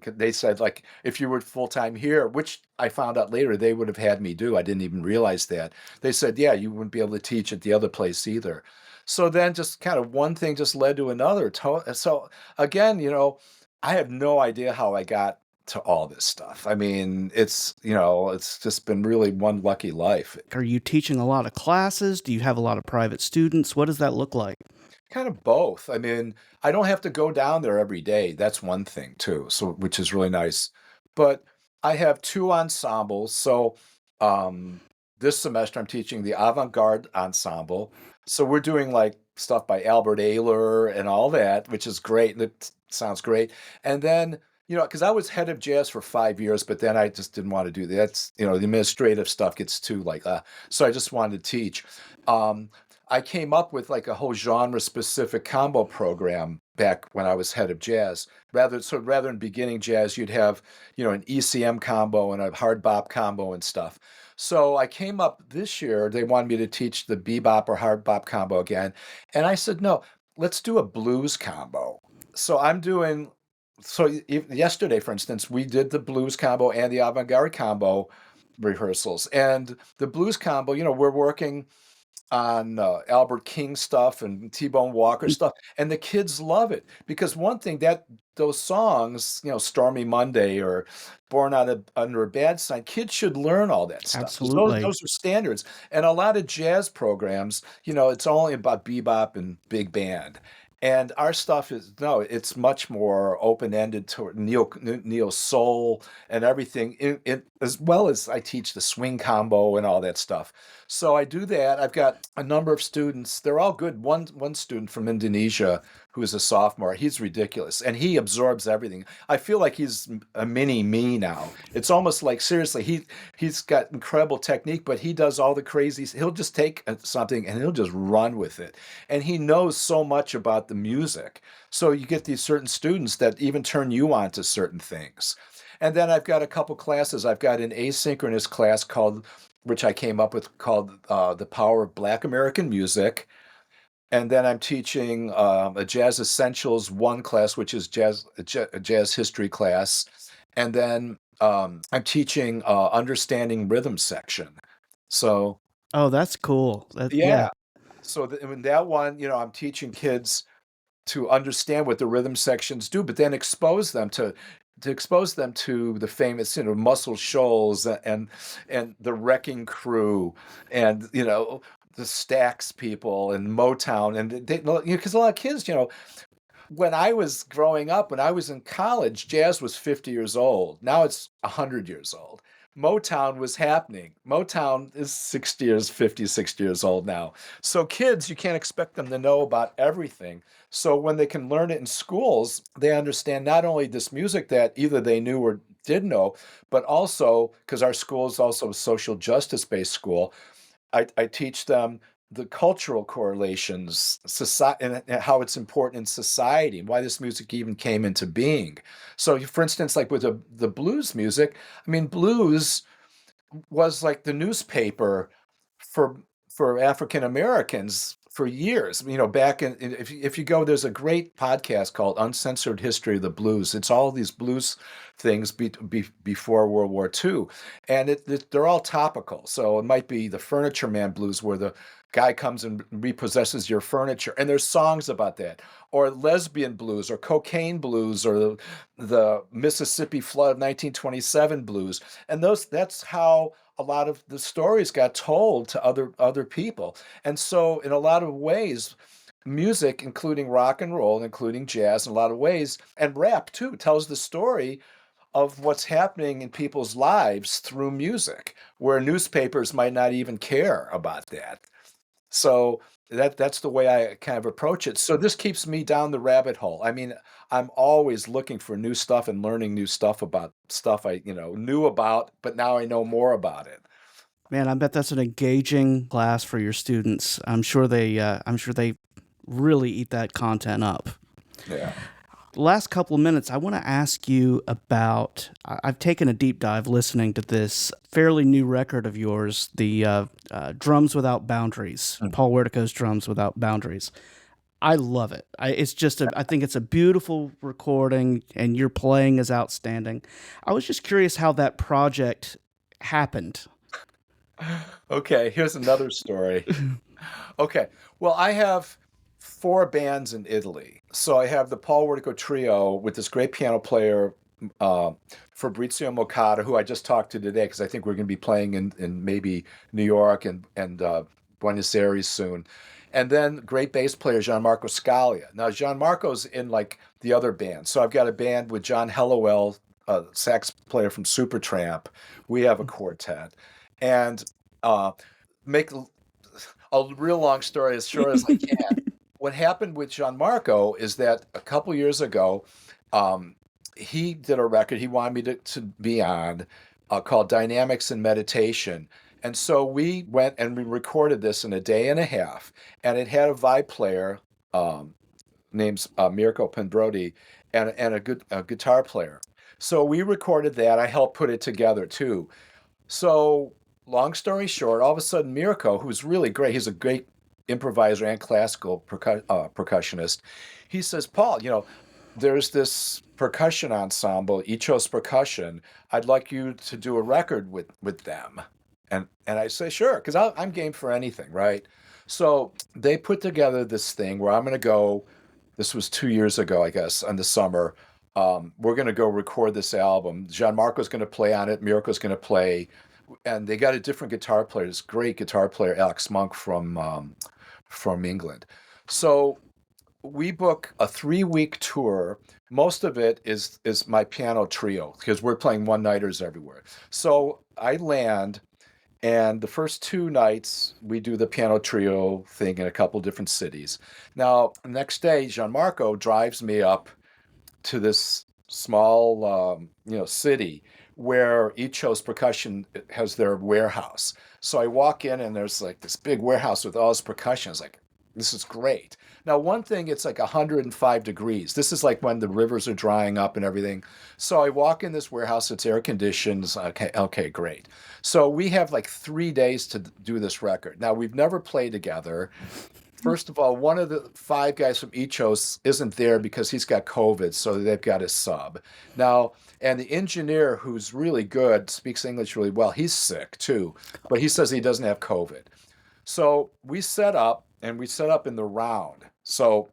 They said like if you were full time here, which I found out later they would have had me do. I didn't even realize that. They said, yeah, you wouldn't be able to teach at the other place either. So then just kind of one thing just led to another. So again, I have no idea how I got to all this stuff. I mean, it's just been really one lucky life. Are you teaching a lot of classes? Do you have a lot of private students? What does that look like? Kind of both. I mean, I don't have to go down there every day. That's one thing too, so which is really nice. But I have two ensembles. So this semester I'm teaching the avant-garde ensemble. So we're doing like stuff by Albert Ayler and all that, which is great. And it sounds great. And then, because I was head of jazz for 5 years, but then I just didn't want to do that. That's, the administrative stuff gets too like, so I just wanted to teach. Um, I came up with like a whole genre specific combo program back when I was head of jazz. Rather than beginning jazz, you'd have, an ECM combo and a hard bop combo and stuff. So I came up this year, they wanted me to teach the bebop or hard bop combo again. And I said, no, let's do a blues combo. So yesterday, for instance, we did the blues combo and the avant-garde combo rehearsals. And the blues combo, we're working on Albert King stuff and T-Bone Walker stuff, and the kids love it because one thing that those songs, Stormy Monday or Born Under a Bad Sign, kids should learn all that stuff. Absolutely. Those are standards, and a lot of jazz programs, it's only about bebop and big band. And our stuff it's much more open-ended to neo soul and everything, as well as I teach the swing combo and all that stuff. So I do that. I've got a number of students. They're all good. One student from Indonesia who is a sophomore. He's ridiculous, and he absorbs everything. I feel like he's a mini me now. It's almost like seriously, he's got incredible technique, but he does all the crazies. He'll just take something and he'll just run with it, and he knows so much about the music. So you get these certain students that even turn you on to certain things. And then I've got a couple classes. I've got an asynchronous class which I came up with called The Power of Black American Music. And then I'm teaching a Jazz Essentials 1 class, which is a jazz history class. And then I'm teaching Understanding Rhythm section. So, Oh, that's cool. Yeah. yeah. So in that one, I'm teaching kids to understand what the rhythm sections do, but then expose them to the famous, Muscle Shoals and the Wrecking Crew and the Stax people and Motown and they, because a lot of kids, when I was growing up, when I was in college, jazz was 50 years old. Now it's 100 years old. Motown was happening. Motown is 60 years, 50, 60 years old now. So kids, you can't expect them to know about everything. So when they can learn it in schools, they understand not only this music that either they knew or did know, but also, because our school is also a social justice-based school, I teach them the cultural correlations, society, and how it's important in society, and why this music even came into being. So, for instance, like with the blues music, I mean, blues was like the newspaper for African Americans for years. You know, back if you go, there's a great podcast called Uncensored History of the Blues. It's all these blues things before World War II, and they're all topical. So it might be the Furniture Man blues, where the guy comes and repossesses your furniture, and there's songs about that, or lesbian blues, or cocaine blues, or the Mississippi Flood of 1927 blues, and that's how a lot of the stories got told to other people. And so in a lot of ways, music, including rock and roll, including jazz in a lot of ways, and rap too, tells the story of what's happening in people's lives through music, where newspapers might not even care about that. So that's the way I kind of approach it. So this keeps me down the rabbit hole. I mean, I'm always looking for new stuff and learning new stuff about stuff I, knew about, but now I know more about it. Man, I bet that's an engaging class for your students. I'm sure they really eat that content up. Yeah. Last couple of minutes, I want to ask you about. I've taken a deep dive listening to this fairly new record of yours, the Drums Without Boundaries, Paul Wertico's Drums Without Boundaries. I love it. I think it's a beautiful recording, and your playing is outstanding. I was just curious how that project happened. Okay, here's another story. Okay, well, I have 4 bands in Italy. So I have the Paul Wertico Trio with this great piano player, uh, Fabrizio Moccata, who I just talked to today, because I think we're going to be playing in maybe New York and Buenos Aires soon. And then great bass player Gianmarco Scalia. Now Gianmarco's in like the other band. So I've got a band with John Hellowell, sax player from Supertramp. We have a quartet. And make a real long story as short as I can. What happened with Gianmarco is that a couple years ago, he did a record he wanted me to be on, called Dynamics and Meditation. And so we went and we recorded this in a day and a half, and it had a vibe player, named Mirko Penbrody, and a guitar player. So we recorded that. I helped put it together too. So long story short, all of a sudden Mirko, who's really great, he's a great improviser and classical percussionist. He says, Paul, there's this percussion ensemble, Ichos Percussion. I'd like you to do a record with them. And I say, sure, because I'm game for anything, right? So they put together this thing where I'm going to go. This was 2 years ago, I guess, in the summer. We're going to go record this album. Gianmarco's going to play on it. Mirko's going to play. And they got a different guitar player, this great guitar player, Alex Monk from England. So we book a 3-week tour. Most of it is my piano trio, because we're playing one-nighters everywhere. So I land, and the first 2 nights we do the piano trio thing in a couple different cities. Now, the next day, Gianmarco drives me up to this small, city where Ichos Percussion has their warehouse. So I walk in, and there's like this big warehouse with all this percussion. It's like, this is great. Now, one thing, it's like 105 degrees. This is like when the rivers are drying up and everything. So I walk in this warehouse, it's air conditioned. Okay, great. So we have like 3 days to do this record. Now, we've never played together. First of all, one of the 5 guys from Ichos isn't there because he's got COVID, so they've got his sub. Now, and the engineer, who's really good, speaks English really well, he's sick too, but he says he doesn't have COVID. So we set up in the round. So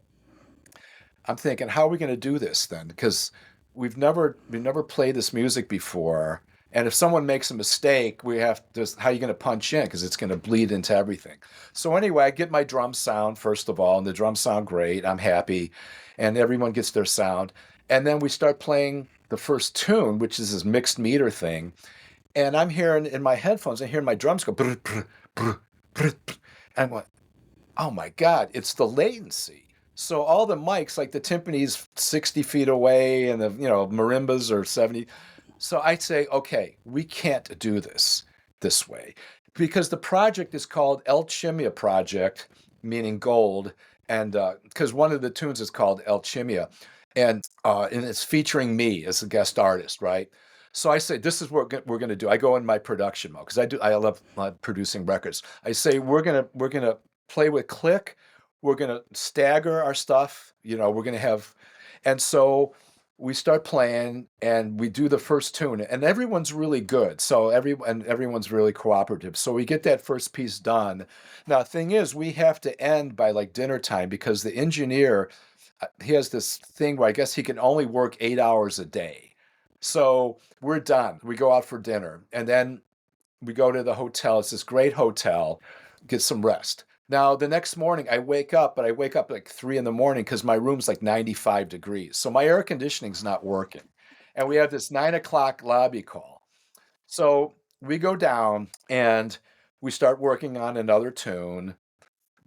I'm thinking, how are we going to do this then? Because we've never played this music before. And if someone makes a mistake, we have to, how are you going to punch in? Because it's going to bleed into everything. So anyway, I get my drum sound, first of all, and the drums sound great. I'm happy. And everyone gets their sound. And then we start playing the first tune, which is this mixed meter thing. And I'm hearing in my headphones, I'm hearing my drums go, brr, brr, brr, brr, brr. And I'm like, oh my God, it's the latency. So all the mics, like the timpani's 60 feet away and the, marimbas are 70. So I'd say, okay, we can't do this way. because the project is called Alchimia Project, meaning gold, and because one of the tunes is called Alchimia, and it's featuring me as a guest artist, right? So I say, this is what we're going to do. I go in my production mode because I love producing records. I say we're gonna play with click. We're gonna stagger our stuff. We're gonna have, and so we start playing and we do the first tune, and everyone's really good. So everyone's really cooperative. So we get that first piece done. Now, the thing is, we have to end by like dinner time because the engineer, he has this thing where I guess he can only work 8 hours a day. So we're done. We go out for dinner, and then we go to the hotel. It's this great hotel, get some rest. Now, the next morning, I wake up, but I wake up like 3 in the morning because my room's like 95 degrees. So my air conditioning's not working. And we have this 9 o'clock lobby call. So we go down and we start working on another tune.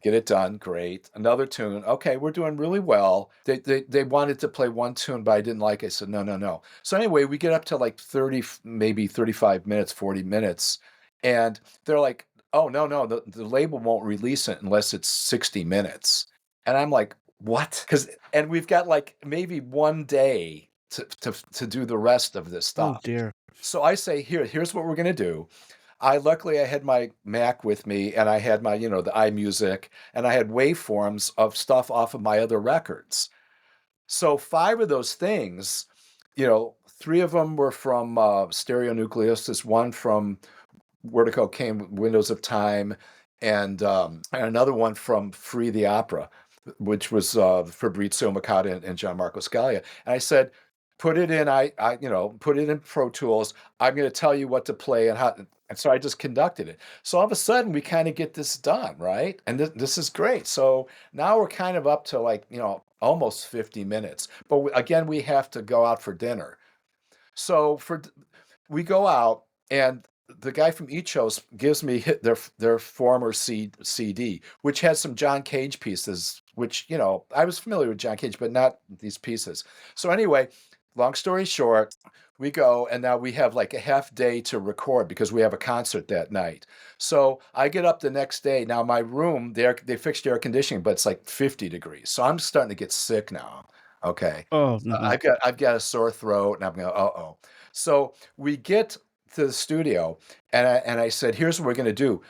Get it done, great. Another tune. Okay, we're doing really well. They wanted to play one tune, but I didn't like it. I said, no, no, no. So anyway, we get up to like 30, maybe 35 minutes, 40 minutes. And they're like, oh, no, no, the label won't release it unless it's 60 minutes. And I'm like, what? And we've got like maybe one day to do the rest of this Oh stuff. dear. So I say, here's what we're going to do. Luckily I had my Mac with me, and I had my, the iMusic, and I had waveforms of stuff off of my other records. So 5 of those things, three of them were from Stereo Nucleus, one from Wertico came Windows of Time, and another one from Free the Opera, which was Fabrizio Makata and Gianmarco Scalia. And I said, put it in, put it in Pro Tools. I'm going to tell you what to play and how. And so I just conducted it. So all of a sudden we kind of get this done, right? And this is great. So now we're kind of up to like, almost 50 minutes. But again, we have to go out for dinner. So we go out, and the guy from Ichos gives me their former CD, which has some John Cage pieces, which, I was familiar with John Cage, but not these pieces. So anyway, long story short, we go, and now we have like a half day to record because we have a concert that night. So I get up the next day. Now my room, they fixed air conditioning, but it's like 50 degrees. So I'm starting to get sick now. Okay. Oh no. I've got a sore throat, and I'm going, uh-oh. So we get to the studio, and I said, here's what we're going to do.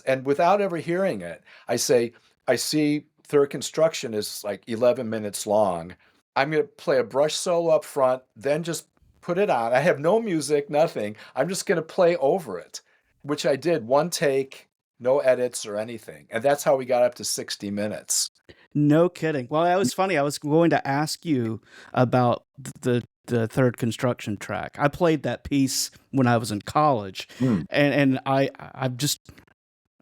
And without ever hearing it, I say, I see Third Construction is like 11 minutes long. I'm going to play a brush solo up front, then just put it on. I have no music, nothing. I'm just going to play over it, which I did, one take, no edits or anything. And that's how we got up to 60 minutes. No kidding. Well, that was funny. I was going to ask you about the Third Construction track. I played that piece when I was in college, and I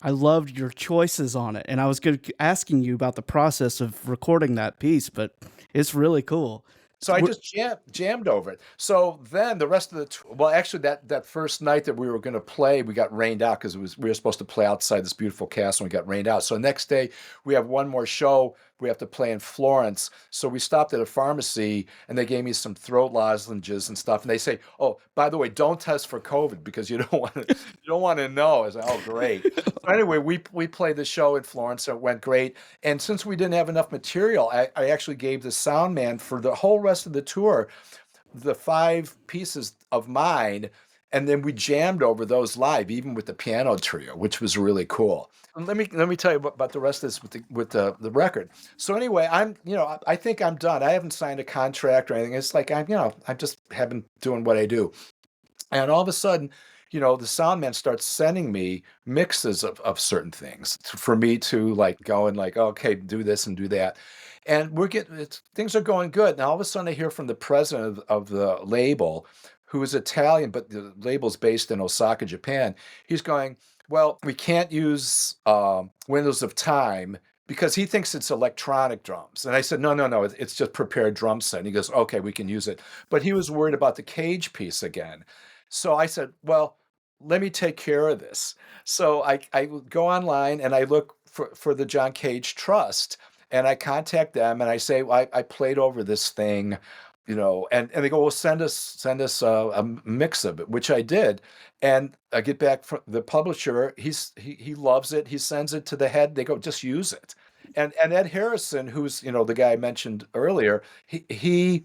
loved your choices on it. And I was asking you about the process of recording that piece, but it's really cool. So I just jammed over it. So then the rest of actually that first night that we were going to play, we got rained out because we were supposed to play outside this beautiful castle, and we got rained out. So next day we have one more show we have to play in Florence. So we stopped at a pharmacy, and they gave me some throat lozenges and stuff. And they say, oh, by the way, don't test for COVID because you don't want to know. I was like, oh, great. So anyway, we played the show in Florence. So it went great. And since we didn't have enough material, I actually gave the sound man for the whole rest of the tour the 5 pieces of mine, and then we jammed over those live, even with the piano trio, which was really cool. And let me tell you about the rest of this with the record. So anyway, I think I'm done. I haven't signed a contract or anything. It's like I'm just haven't doing what I do. And all of a sudden, the sound man starts sending me mixes of certain things for me to like go and like, okay, do this and do that. And things are going good. Now all of a sudden I hear from the president of the label, who is Italian, but the label's based in Osaka, Japan. He's going, well, we can't use Windows of Time because he thinks it's electronic drums. And I said, no, no, no, it's just prepared drum set. And he goes, okay, we can use it. But he was worried about the Cage piece again. So I said, well, let me take care of this. So I go online and I look for the John Cage Trust, and I contact them and I say, well, I played over this thing. and they go, well, send us a mix of it, which I did. And I get back from the publisher. He loves it. He sends it to the head. They go, just use it. And Ed Harrison, who's, the guy I mentioned earlier, he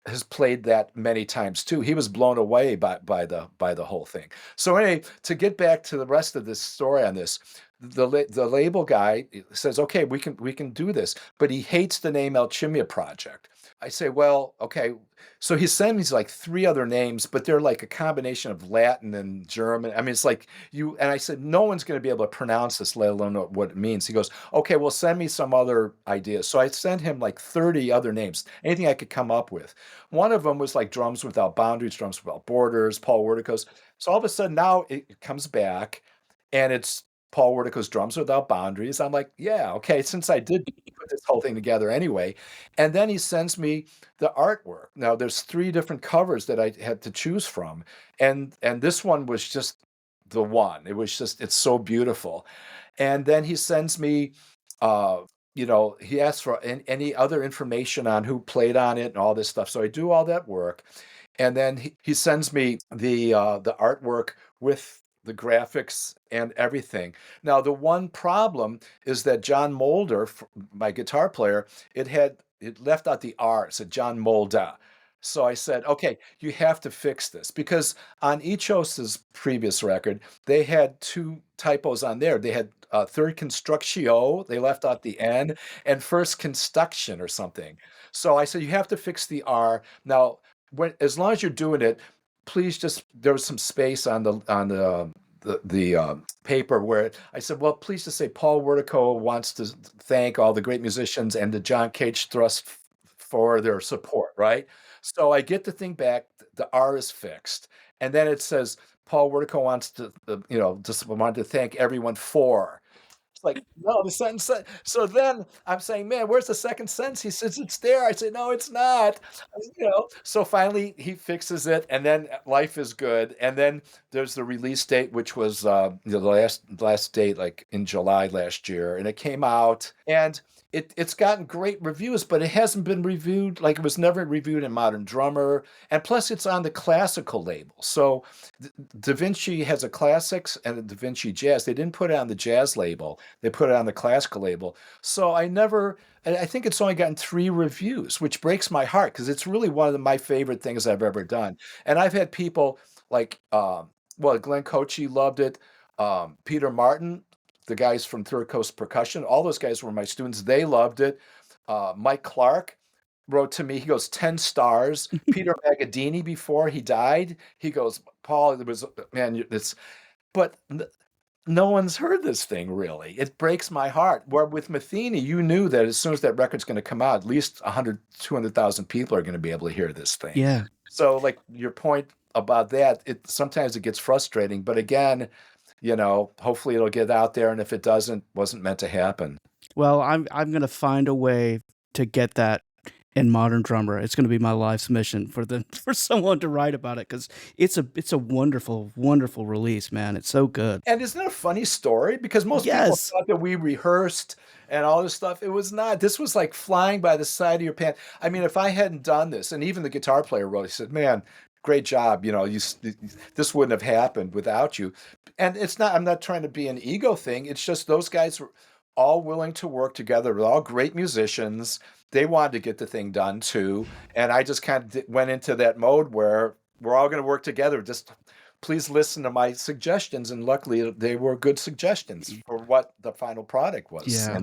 has played that many times too. He was blown away by the whole thing. So anyway, to get back to the rest of this story on this, the label guy says, okay, we can do this, but he hates the name Alchimia Project. I say, well, okay. So he sent me like three other names, but they're like a combination of Latin and German. I mean, it's like and I said, no one's going to be able to pronounce this, let alone know what it means. He goes, okay, well, send me some other ideas. So I sent him like 30 other names, anything I could come up with. One of them was like Drums Without Boundaries, Drums Without Borders, Paul Wertico's. So all of a sudden now it comes back and it's Paul Wertico's Drums Without Boundaries. I'm like, yeah, okay, since I did put this whole thing together anyway. And then he sends me the artwork. Now there's three different covers that I had to choose from. And this one was just the one. It's so beautiful. And then he sends me he asks for any other information on who played on it and all this stuff. So I do all that work. And then he sends me the artwork with the graphics and everything. Now, the one problem is that John Mulder, my guitar player, it left out the R. It said John Mulder. So I said, okay, you have to fix this because on Ichos's previous record, they had two typos on there. They had third constructio, they left out the N, and first construction or something. So I said, you have to fix the R. Now, as long as you're doing it, please there was some space on the paper where I said, well, please just say Paul Wertico wants to thank all the great musicians and the John Cage Thrust for their support, right? So I get the thing back, the R is fixed, and then it says Paul Wertico wants to, just wanted to thank everyone for. It's like, no, the sentence. So then I'm saying, man, where's the second sentence? He says, it's there. I say, no, it's not. So finally he fixes it, and then life is good. And then there's the release date, which was the last date, like in July last year, and it came out, and it's gotten great reviews, but it hasn't been reviewed. Like it was never reviewed in Modern Drummer, and plus it's on the classical label. So Da Vinci has a classics and a Da Vinci jazz. They didn't put it on the jazz label. They put it on the classical label. So I think it's only gotten 3 reviews, which breaks my heart because it's really one of my favorite things I've ever done. And I've had people like, Glenn Cochie loved it. Peter Martin, the guys from Third Coast Percussion, all those guys were my students. They loved it. Mike Clark wrote to me. He goes, 10 stars. Peter Magadini, before he died, he goes, Paul, it was, man, but no one's heard this thing really. It breaks my heart. Where with Metheny, you knew that as soon as that record's going to come out, at least 100, 200,000 people are going to be able to hear this thing. Yeah. So like your point about that, sometimes it gets frustrating, but again, hopefully it'll get out there. And if it doesn't, wasn't meant to happen. Well, I'm going to find a way to get that in Modern Drummer. It's going to be my life's mission for someone to write about it because it's a wonderful, wonderful release, man. It's so good. And isn't it a funny story? Because most people thought that we rehearsed and all this stuff. It was not. This was like flying by the side of your pants. I mean, if I hadn't done this, and even the guitar player wrote, he said, man, great job. This wouldn't have happened without you. And I'm not trying to be an ego thing. It's just those guys were all willing to work together. They're all great musicians. They wanted to get the thing done too. And I just kind of went into that mode where we're all going to work together. Just please listen to my suggestions. And luckily they were good suggestions for what the final product was, Yeah.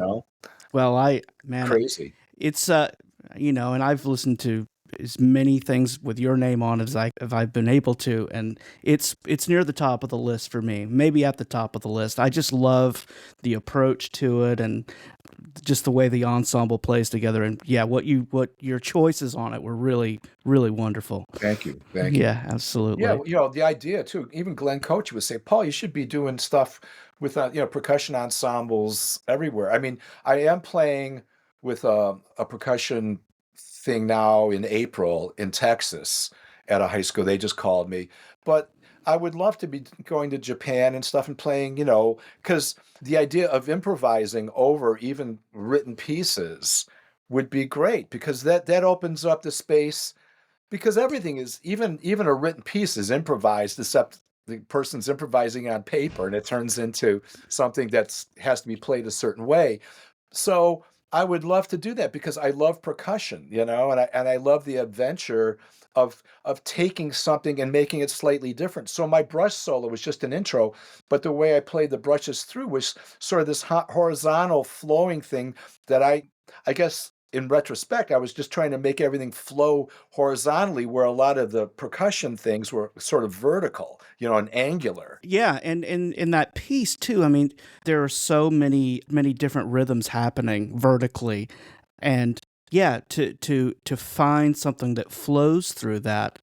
Well, crazy. It's, and I've listened to as many things with your name on as I've been able to, and it's near the top of the list for me, maybe at the top of the list. I just love the approach to it and just the way the ensemble plays together, and what your choices on it were really, really wonderful. Thank you. Yeah, absolutely. Yeah, the idea too, even Glenn Coach would say, Paul, you should be doing stuff with percussion ensembles everywhere. I mean, I am playing with a percussion thing now in April in Texas at a high school. They just called me, but I would love to be going to Japan and stuff and playing, because the idea of improvising over even written pieces would be great, because that opens up the space, because everything is, even a written piece is improvised, except the person's improvising on paper and it turns into something that's has to be played a certain way. So I would love to do that because I love percussion, and I love the adventure of taking something and making it slightly different. So my brush solo was just an intro, but the way I played the brushes through was sort of this horizontal flowing thing that I guess in retrospect, I was just trying to make everything flow horizontally, where a lot of the percussion things were sort of vertical, and angular. Yeah, and in that piece too, I mean, there are so many different rhythms happening vertically, and yeah, to find something that flows through that,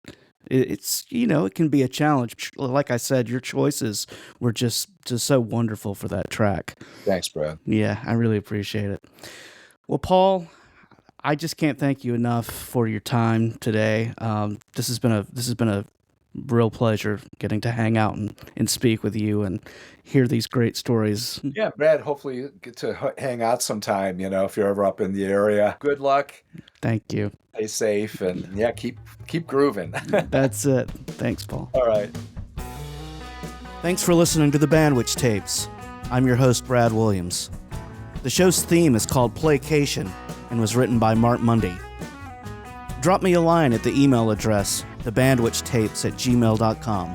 it's it can be a challenge. Like I said, your choices were just so wonderful for that track. Thanks, Brad. Yeah, I really appreciate it. Well, Paul, I just can't thank you enough for your time today. This has been a real pleasure getting to hang out and speak with you and hear these great stories. Yeah, Brad, hopefully you get to hang out sometime, if you're ever up in the area. Good luck. Thank you. Stay safe, and yeah, keep grooving. That's it. Thanks, Paul. All right. Thanks for listening to the Bandwich Tapes. I'm your host, Brad Williams. The show's theme is called Playcation and was written by Mark Mundy. Drop me a line at the email address, thebandwichtapes@gmail.com.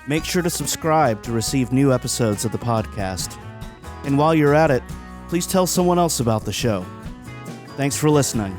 Make sure to subscribe to receive new episodes of the podcast. And while you're at it, please tell someone else about the show. Thanks for listening.